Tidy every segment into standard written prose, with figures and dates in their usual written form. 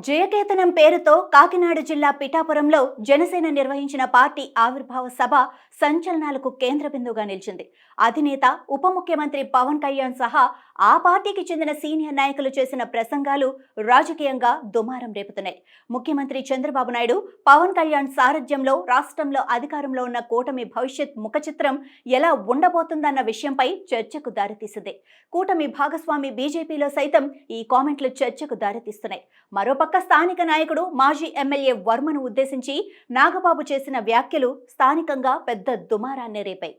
జయకేతనం పేరుతో కాకినాడ జిల్లా పిఠాపురంలో జనసేన నిర్వహించిన పార్టీ ఆవిర్భావ సభ సంచలనాలకు కేంద్ర బిందువుగా నిలిచింది. అధినేత ఉప ముఖ్యమంత్రి పవన్ కళ్యాణ్ సహా ఆ పార్టీకి చెందిన సీనియర్ నాయకులు చేసిన ప్రసంగాలు రాజకీయంగా దుమారం రేపుతున్నాయి. ముఖ్యమంత్రి చంద్రబాబు నాయుడు, పవన్ కళ్యాణ్ సారథ్యంలో రాష్ట్రంలో అధికారంలో ఉన్న కూటమి భవిష్యత్ ముఖచిత్రం ఎలా ఉండబోతుందన్న విషయంపై చర్చకు దారితీసింది. కూటమి భాగస్వామి బీజేపీలో సైతం ఈ కామెంట్లు చర్చకు దారితీస్తున్నాయి. మరోపక్క స్థానిక నాయకుడు మాజీ ఎమ్మెల్యే వర్మను ఉద్దేశించి నాగబాబు చేసిన వ్యాఖ్యలు స్థానికంగా పెద్ద దుమారాన్ని రేపాయి.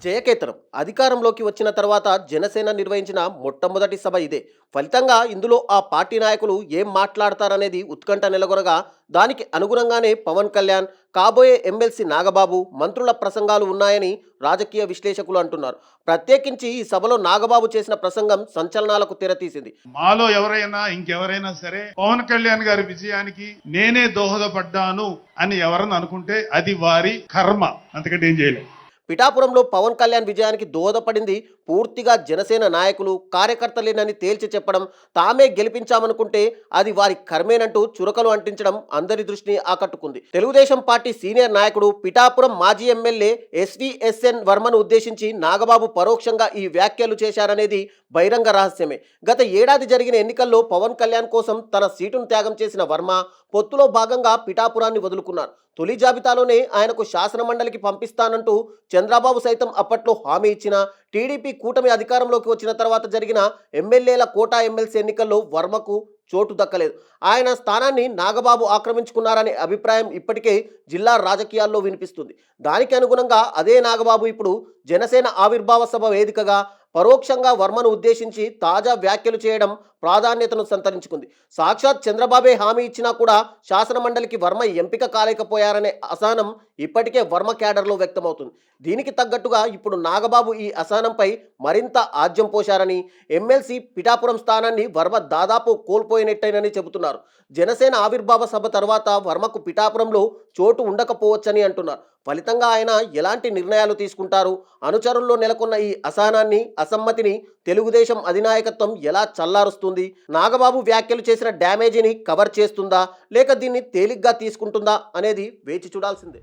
జయకేతనం అధికారంలోకి వచ్చిన తర్వాత జనసేన నిర్వహించిన మొట్టమొదటి సభ ఇదే. ఫలితంగా ఇందులో ఆ పార్టీ నాయకులు ఏం మాట్లాడతారనేది ఉత్కంఠ నెలకొనగా, దానికి అనుగుణంగానే పవన్ కళ్యాణ్, కాబోయే ఎమ్మెల్సీ నాగబాబు, మంత్రుల ప్రసంగాలు ఉన్నాయని రాజకీయ విశ్లేషకులు అంటున్నారు. ప్రత్యేకించి ఈ సభలో నాగబాబు చేసిన ప్రసంగం సంచలనాలకు తెరతీసింది. మాలో ఎవరైనా ఇంకెవరైనా సరే పవన్ కళ్యాణ్ గారి విజయానికి నేనే దోహదపడ్డాను అని ఎవరన్నా అనుకుంటే అది వారి కర్మ, అంతకంటే ఏం చేయలేదు. పిఠాపురంలో పవన్ కళ్యాణ్ విజయానికి దోహదపడింది పూర్తిగా జనసేన నాయకులు, కార్యకర్తలేనని తేల్చి చెప్పడం, తామే గెలిపించామనుకుంటే అది వారి కర్మేనంటూ చురకలు అంటించడం అందరి దృష్టిని ఆకట్టుకుంది. తెలుగుదేశం పార్టీ సీనియర్ నాయకుడు, పిఠాపురం మాజీ ఎమ్మెల్యే ఎస్విఎస్ఎన్ వర్మను ఉద్దేశించి నాగబాబు పరోక్షంగా ఈ వ్యాఖ్యలు చేశారనేది బహిరంగ రహస్యమే. గత ఏడాది జరిగిన ఎన్నికల్లో పవన్ కళ్యాణ్ కోసం తన సీటును త్యాగం చేసిన వర్మ పొత్తులో భాగంగా పిఠాపురాన్ని వదులుకున్నారు. తొలి జాబితాలోనే ఆయనకు శాసనమండలికి పంపిస్తానంటూ చంద్రబాబు సైతం అప్పట్లో హామీ ఇచ్చిన టీడీపీ కూటమి అధికారంలోకి వచ్చిన తర్వాత జరిగిన ఎమ్మెల్యేల కోటా ఎమ్మెల్సీ ఎన్నికల్లో వర్మకు చోటు దక్కలేదు. ఆయన స్థానాన్ని నాగబాబు ఆక్రమించుకున్నారనే అభిప్రాయం ఇప్పటికే జిల్లా రాజకీయాల్లో వినిపిస్తుంది. దానికి అనుగుణంగా అదే నాగబాబు ఇప్పుడు జనసేన ఆవిర్భావ సభ వేదికగా పరోక్షంగా వర్మను ఉద్దేశించి తాజా వ్యాఖ్యలు చేయడం ప్రాధాన్యతను సంతరించుకుంది. సాక్షాత్ చంద్రబాబే హామీ ఇచ్చినా కూడా శాసనమండలికి వర్మ ఎంపిక కాలేకపోయారనే అసహనం ఇప్పటికే వర్మ క్యాడర్లో వ్యక్తమవుతుంది. దీనికి తగ్గట్టుగా ఇప్పుడు నాగబాబు ఈ అసహనంపై మరింత ఆజ్యం పోశారని, ఎమ్మెల్సీ పిఠాపురం స్థానాన్ని వర్మ దాదాపు కోల్పోయినట్టేనని చెబుతున్నారు. జనసేన ఆవిర్భావ సభ తర్వాత వర్మకు పిఠాపురంలో చోటు ఉండకపోవచ్చని అంటున్నారు. ఫలితంగా ఆయన ఎలాంటి నిర్ణయాలు తీసుకుంటారు, అనుచరుల్లో నెలకొన్న ఈ అసహనాన్ని, అసమ్మతిని తెలుగుదేశం అధినాయకత్వం ఎలా చల్లారుస్తుంది, నాగబాబు వ్యాఖ్యలు చేసిన డ్యామేజీని కవర్ చేస్తుందా లేక దీన్ని తేలిగ్గా తీసుకుంటుందా అనేది వేచి చూడాల్సిందే.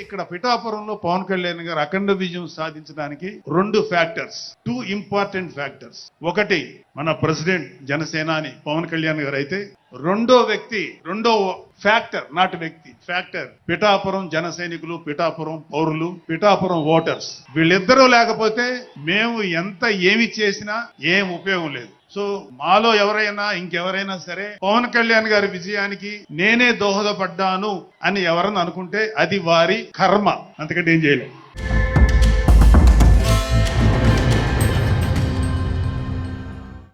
ఇక్కడ పిఠాపురంలో పవన్ కళ్యాణ్ గారు అఖండ విజయం సాధించడానికి టూ ఇంపార్టెంట్ ఫ్యాక్టర్స్. ఒకటి మన ప్రెసిడెంట్ జనసేనాని పవన్ కళ్యాణ్ గారు అయితే, రెండో ఫ్యాక్టర్ పిఠాపురం జన సైనికులు, పిఠాపురం పౌరులు, పిఠాపురం ఓటర్స్. వీళ్ళిద్దరూ లేకపోతే మేము ఎంత ఏమి చేసినా ఏం ఉపయోగం లేదు. సో మాలో ఎవరైనా ఇంకెవరైనా సరే పవన్ కళ్యాణ్ గారి విజయానికి నేనే దోహదపడ్డాను అని ఎవరన్నా అనుకుంటే అది వారి కర్మ, అంతకంటే ఏం చేయలేదు.